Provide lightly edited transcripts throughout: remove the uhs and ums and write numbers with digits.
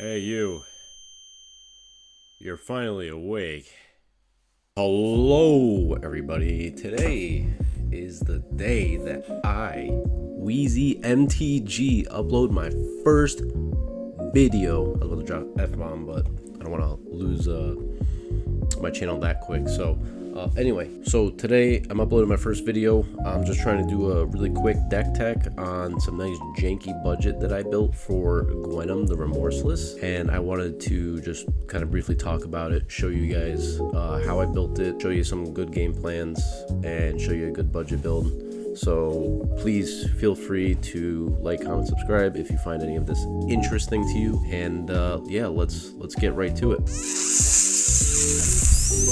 Hey, you. You're finally awake. Hello, everybody. Today is the day that I, Wheezy MTG, upload my first video. I was about to drop F-bomb, but I don't want to lose my channel that quick. Anyway, today I'm uploading my first video. I'm just trying to do a really quick deck tech on some nice janky budget that I built for Gwenom, the Remorseless, and I wanted to just kind of briefly talk about it, show you guys how I built it, show you some good game plans, and show you a good budget build. So please feel free to like, comment, subscribe if you find any of this interesting to you, and yeah, let's get right to it.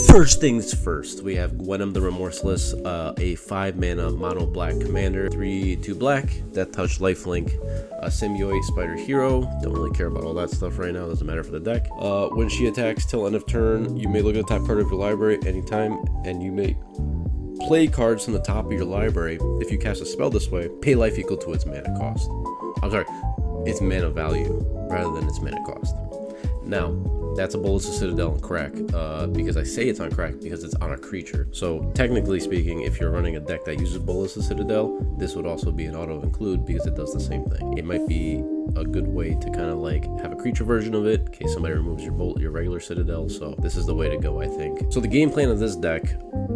First things first, we have Gwenom the Remorseless, a 5-mana mono black commander, 3/2 black, Death Touch, Lifelink, Symbiote, Spider Hero. Don't really care about all that stuff right now, doesn't matter for the deck. When she attacks till end of turn, you may look at the top card of your library anytime, and you may play cards from the top of your library. If you cast a spell this way, pay life equal to its mana cost. I'm sorry, its mana value rather than its mana cost. Now, that's a Bolus of Citadel on crack, because I say it's on crack because it's on a creature. So technically speaking, if you're running a deck that uses Bolus of Citadel, this would also be an auto include because it does the same thing. It might be a good way to kind of like have a creature version of it in case somebody removes your regular Citadel. So this is the way to go, I think. So the game plan of this deck,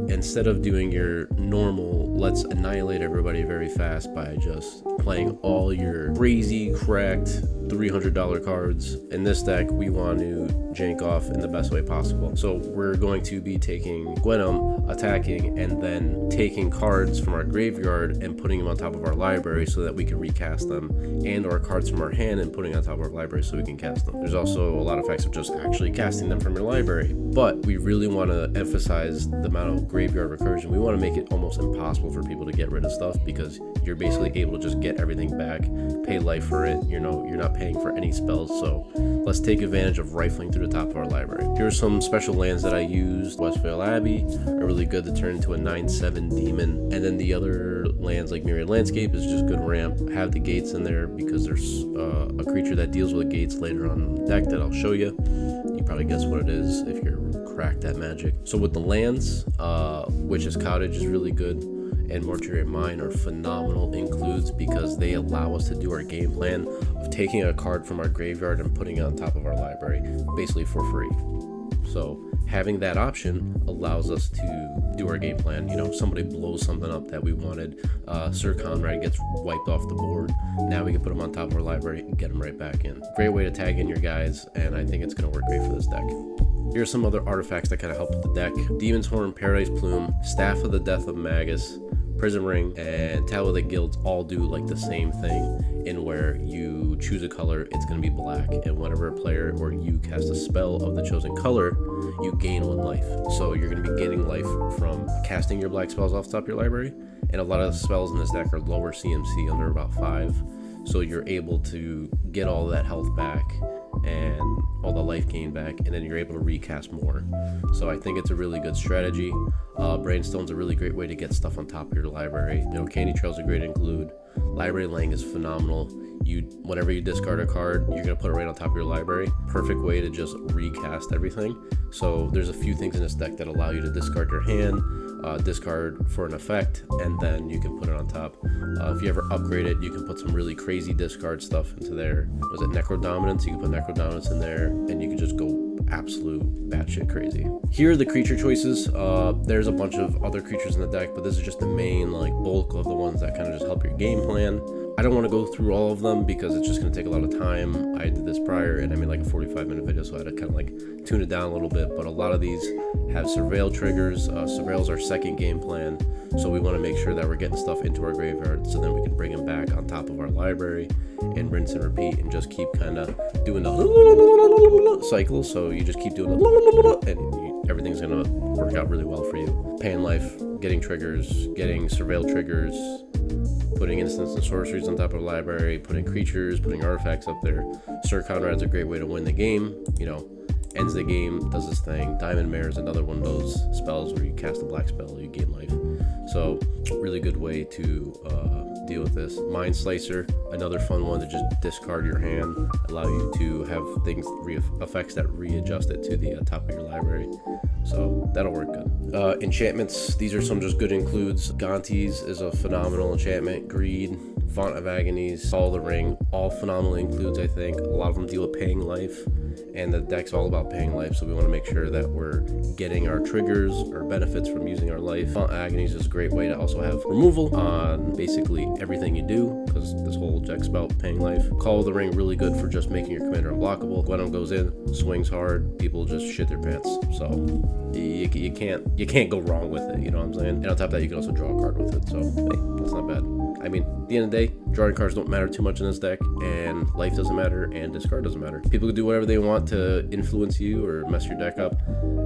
instead of doing your normal let's annihilate everybody very fast by just playing all your crazy cracked $300 cards, in this deck we want to jank off in the best way possible. So we're going to be taking Gwenom, attacking, and then taking cards from our graveyard and putting them on top of our library so that we can recast them, and or cards from our hand and putting on top of our library so we can cast them. There's also a lot of effects of just actually casting them from your library, but we really want to emphasize the amount of graveyard recursion. We want to make it almost impossible for people to get rid of stuff because you're basically able to just get everything back, pay life for it. You're not paying for any spells. So let's take advantage of rifling through the top of our library. Here are some special lands that I used. Westvale Abbey are really good to turn into a 9/7 demon, and then the other lands like Myriad Landscape is just good ramp. Have the gates in there because there's a creature that deals with the gates later on in the deck that I'll show you. You probably guess what it is if you're cracked at Magic. So with the lands, Witch's Cottage is really good, and Mortuary Mine are phenomenal includes because they allow us to do our game plan of taking a card from our graveyard and putting it on top of our library, basically for free. So having that option allows us to do our game plan. You know, somebody blows something up that we wanted, Sir Conrad gets wiped off the board. Now we can put them on top of our library and get them right back in. Great way to tag in your guys, and I think it's going to work great for this deck. Here's some other artifacts that kind of help with the deck. Demon's Horn, Paradise Plume, Staff of the Death of Magus, Prison Ring, and Towel of the Guilds all do like the same thing, in where you choose a color, it's going to be black, and whenever a player or you cast a spell of the chosen color, you gain 1 life. So you're going to be gaining life from casting your black spells off the top of your library, and a lot of the spells in this deck are lower CMC, under about 5, so you're able to get all that health back and all the life gain back, and then you're able to recast more. So I think it's a really good strategy. Brainstone's a really great way to get stuff on top of your library. You know, Candy Trail's a great include. Library Lang is phenomenal. Whenever you discard a card, you're gonna put it right on top of your library. Perfect way to just recast everything. So there's a few things in this deck that allow you to discard your hand, discard for an effect, and then you can put it on top. If you ever upgrade it, you can put some really crazy discard stuff into there. Was it Necrodominance? You can put Necrodominance in there, and you can just go absolute batshit crazy. Here are the creature choices. There's a bunch of other creatures in the deck, but this is just the main bulk of the ones that kind of just help your game plan. I don't want to go through all of them because it's just going to take a lot of time. I did this prior and I made like a 45-minute video, so I had to kind of tune it down a little bit. But a lot of these have Surveil triggers. Surveil's our second game plan, so we want to make sure that we're getting stuff into our graveyard so then we can bring them back on top of our library and rinse and repeat and just keep kind of doing the cycle. So you just keep doing the and everything's going to work out really well for you. Paying life, getting triggers, getting Surveil triggers, putting instants and sorceries on top of the library, putting creatures, putting artifacts up there. Sir Conrad's a great way to win the game. You know, ends the game, does his thing. Diamond Mare is another one of those spells where you cast a black spell, you gain life. So really good way to to deal with this. Mind Slicer, another fun one to just discard your hand, allow you to have things, effects that readjust it to the top of your library. So that'll work good. Enchantments, these are some just good includes. Gontes is a phenomenal enchantment. Greed, Font of Agonies, Call of the Ring, all phenomenal includes, I think. A lot of them deal with paying life, and the deck's all about paying life, so we want to make sure that we're getting our triggers or benefits from using our life. Font of Agonies is a great way to also have removal on basically everything you do, because this whole deck's about paying life. Call of the Ring, really good for just making your commander unblockable. Gwenom goes in, swings hard, people just shit their pants. So you can't go wrong with it, you know what I'm saying? And on top of that, you can also draw a card with it, so hey, that's not bad. I mean, at the end of the day, drawing cards don't matter too much in this deck, and life doesn't matter, and discard doesn't matter. People can do whatever they want to influence you or mess your deck up.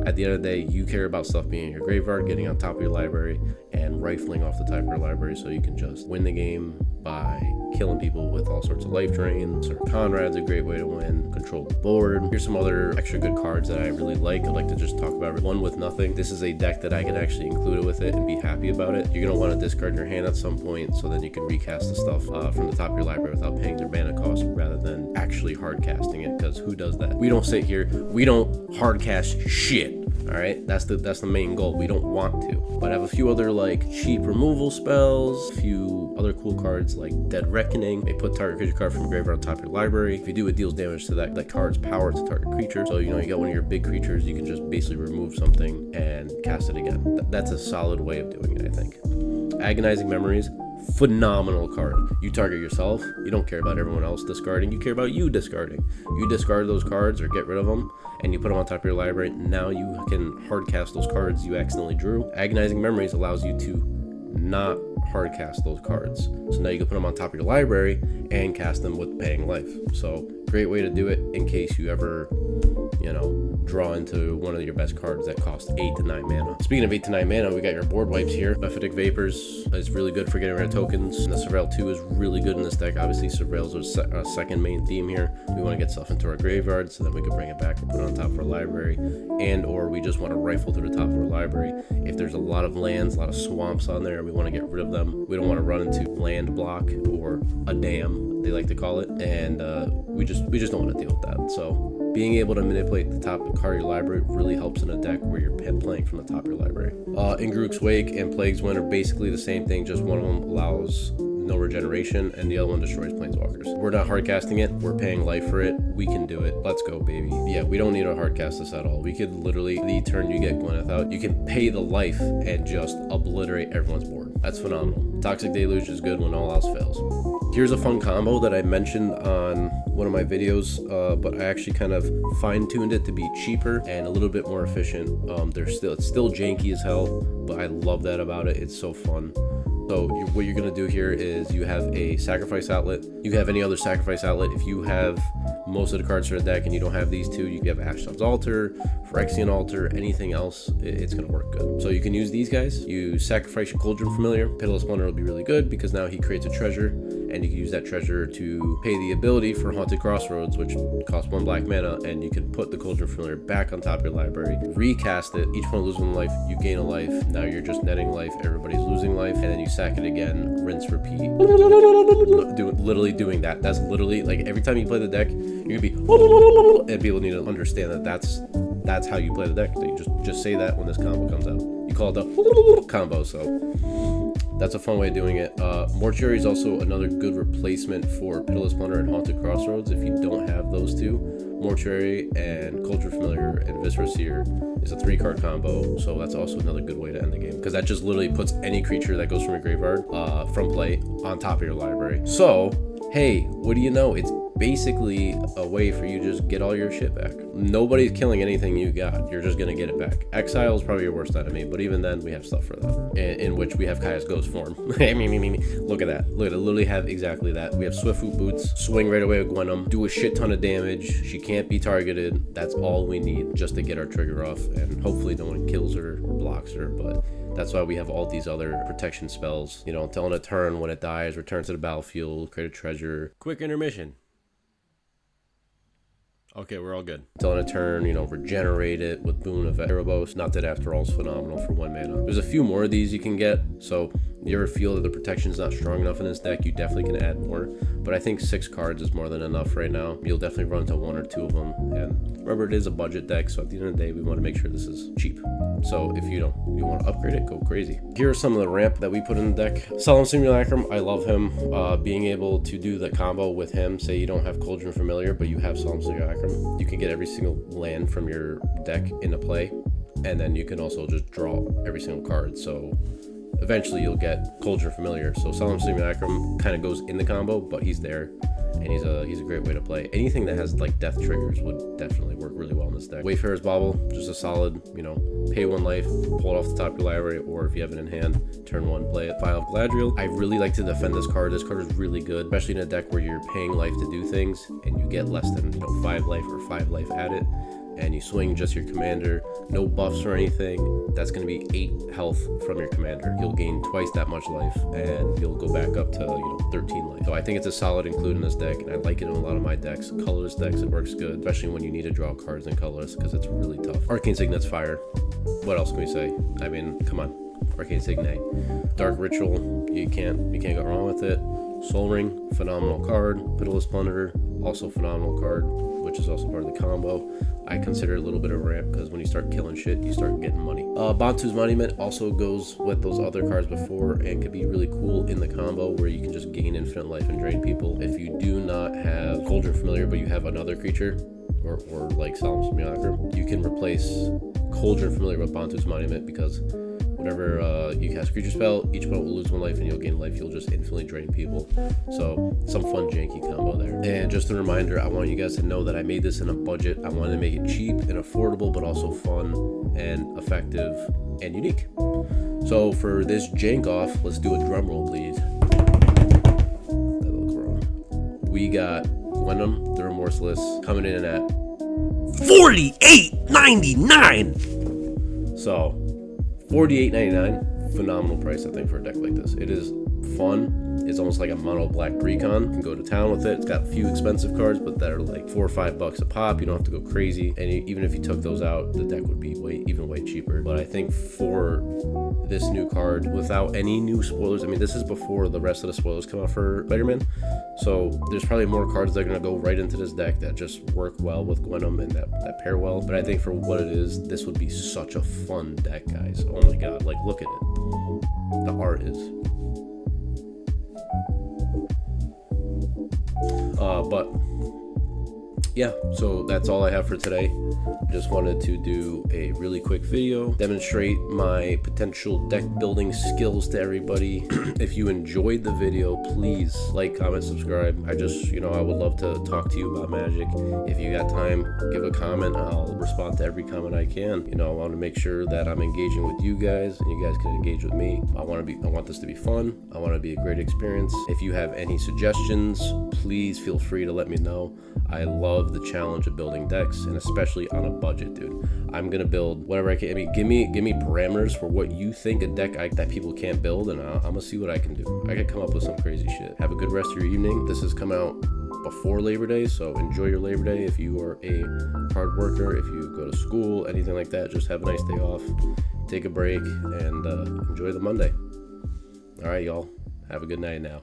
At the end of the day, you care about stuff being in your graveyard, getting on top of your library, and rifling off the top of your library so you can just win the game by killing people with all sorts of life drains. Or Conrad's a great way to win. Control the board. Here's some other extra good cards that I really like. I'd like to just talk about. One with Nothing. This is a deck that I can actually include it with it and be happy about it. You're gonna want to discard your hand at some point, so then you can recast the stuff from the top of your library without paying their mana cost, rather than actually hard casting it, because who does that? We don't sit here, we don't hard cast shit. All right, that's the main goal. We don't want to, but I have a few other like cheap removal spells, a few other cool cards like Dead Reckoning. May put target creature card from your graveyard on top of your library. If you do, it deals damage to that card's power to target creature. So you know, you got one of your big creatures, you can just basically remove something and cast it again. That's a solid way of doing it, I think. Agonizing Memories, phenomenal card. You target yourself, you don't care about everyone else discarding, you care about you discarding. You discard those cards or get rid of them, and you put them on top of your library. Now you can hard cast those cards you accidentally drew. Agonizing Memories allows you to not hard cast those cards, so now you can put them on top of your library and cast them with paying life. So great way to do it in case you ever, you know, draw into one of your best cards that cost 8 to 9 mana. Speaking of 8 to 9 mana, we got your board wipes here. Mephitic Vapors is really good for getting rid of tokens, and the Surveil 2 is really good in this deck. Obviously, Surveil's our second main theme here. We want to get stuff into our graveyard so that we can bring it back and put it on top of our library, and or we just want to rifle through the top of our library. If there's a lot of lands, a lot of swamps on there, we want to get rid of them. We don't want to run into land block or a dam, they like to call it, and we just don't want to deal with that. So being able to manipulate the top card of your library really helps in a deck where you're playing from the top of your library. Ingruk's Wake and Plague's Wind are basically the same thing, just one of them allows no regeneration and the other one destroys planeswalkers. We're not hard casting it, we're paying life for it. We can do it. Let's go, baby. Yeah, we don't need to hard cast this at all. We could literally, the turn you get Gwyneth out, you can pay the life and just obliterate everyone's board. That's phenomenal. Toxic Deluge is good when all else fails. Here's a fun combo that I mentioned on one of my videos, but I actually kind of fine-tuned it to be cheaper and a little bit more efficient. It's still janky as hell, but I love that about it. It's so fun. So what you're going to do here is you have a sacrifice outlet. You can have any other sacrifice outlet. If you have most of the cards for the deck and you don't have these two, you can have Ashdod's Altar, Phyrexian Altar, anything else, it's going to work good. So you can use these guys. You sacrifice your Cauldron Familiar. Pitiless Plunder will be really good because now he creates a treasure, and you can use that treasure to pay the ability for Haunted Crossroads, which costs 1 black mana, and you can put the Cauldron Familiar back on top of your library, recast it. Each one loses 1 life, you gain a life. Now you're just netting life, everybody's losing life, and then you sack it again, rinse, repeat. Literally doing that. That's literally, like, every time you play the deck, you're gonna be, and people need to understand that that's how you play the deck. So you just say that when this combo comes out. You call it the combo, so that's a fun way of doing it. Mortuary is also another good replacement for Pitiless Plunder and Haunted Crossroads. If you don't have those two, Mortuary and Cauldron Familiar and Viscera Seer is a 3-card combo, so that's also another good way to end the game, because that just literally puts any creature that goes from your graveyard from play on top of your library. So hey, what do you know? It's basically a way for you to just get all your shit back. Nobody's killing anything you got. You're just gonna get it back. Exile is probably your worst enemy, but even then, we have stuff for that, in which we have Kaya's Ghost form. Look at that. Look at it. Literally have exactly that. We have Swiftfoot Boots, swing right away with Gwenom, do a shit ton of damage. She can't be targeted. That's all we need just to get our trigger off, and hopefully no one kills her or blocks her, but that's why we have all these other protection spells. You know, until on a turn, when it dies, return to the battlefield, create a treasure. Quick intermission. Okay, we're all good. Until on a turn, you know, regenerate it with Boon of Erebos. Not that After All is phenomenal for 1 mana. There's a few more of these you can get. So you ever feel that the protection's not strong enough in this deck, you definitely can add more. But I think 6 cards is more than enough right now. You'll definitely run into 1 or 2 of them. And remember, it is a budget deck, so at the end of the day, we want to make sure this is cheap. So if you want to upgrade it, go crazy. Here are some of the ramp that we put in the deck. Solemn Simulacrum, I love him. Being able to do the combo with him, say you don't have Cauldron Familiar, but you have Solemn Simulacrum, you can get every single land from your deck into play. And then you can also just draw every single card. So eventually you'll get Cauldron Familiar. So Solemn Simulacrum kind of goes in the combo, but he's there, and he's a great way to play. Anything that has like death triggers would definitely work really well in this deck. Wayfarer's Bauble, just a solid, pay 1 life, pull it off the top of your library, or if you have it in hand, turn 1, play it. Vial of Galadriel, I really like to defend this card. This card is really good, especially in a deck where you're paying life to do things, and you get less than 5 life or 5 life at it. And you swing just your commander, no buffs or anything, that's going to be 8 health from your commander. You'll gain twice that much life, and you'll go back up to 13 life. So I think it's a solid include in this deck, and I like it in a lot of my decks. Colorless decks, it works good, especially when you need to draw cards in colorless, because it's really tough. Arcane Signet's fire. What else can we say? I mean, come on. Arcane Signet. Dark Ritual, you can't go wrong with it. Soul Ring, phenomenal card. Pitiless Plunder, also phenomenal card, which is also part of the combo. I consider it a little bit of a ramp, because when you start killing shit, you start getting money. Bantu's Monument also goes with those other cards before, and could be really cool in the combo where you can just gain infinite life and drain people. If you do not have Cauldron Familiar, but you have another creature, or like Solemn Simulacrum, you can replace Cauldron Familiar with Bantu's Monument, because whenever you cast a creature spell, each opponent will lose 1 life and you'll gain life. You'll just infinitely drain people. So some fun janky combo there. And just a reminder, I want you guys to know that I made this in a budget. I wanted to make it cheap and affordable, but also fun and effective and unique. So for this jank off, let's do a drum roll, please. That looks wrong. We got Gwenom the Remorseless coming in at $48.99. So $48.99, phenomenal price, I think, for a deck like this. It is fun. It's almost like a mono black precon. You can go to town with it. It's got a few expensive cards, but that are like $4 or $5 a pop. You don't have to go crazy. And even if you took those out, the deck would be way cheaper. But I think for this new card, without any new spoilers, I mean, this is before the rest of the spoilers come out for Spider-Man. So there's probably more cards that are going to go right into this deck that just work well with Gwenom and that pair well. But I think for what it is, this would be such a fun deck, guys. Oh my god, like, look at it. The art is... but yeah, so that's all I have for today. Just wanted to do a really quick video, demonstrate my potential deck building skills to everybody. If you enjoyed the video, please like, comment, subscribe. I would love to talk to you about Magic. If you got time, give a comment. I'll respond to every comment I can. I want to make sure that I'm engaging with you guys and you guys can engage with me. I want this to be fun. I want it to be a great experience. If you have any suggestions, please feel free to let me know. I love the challenge of building decks, and especially on a budget, dude. I'm gonna build whatever I can. I mean, give me parameters for what you think a deck that people can't build, and I'm gonna see what I can do. I can come up with some crazy shit. Have a good rest of your evening. This has come out before Labor Day, so enjoy your Labor Day. If you are a hard worker, if you go to school, anything like that, just have a nice day off. Take a break and enjoy the Monday. All right, y'all. Have a good night now.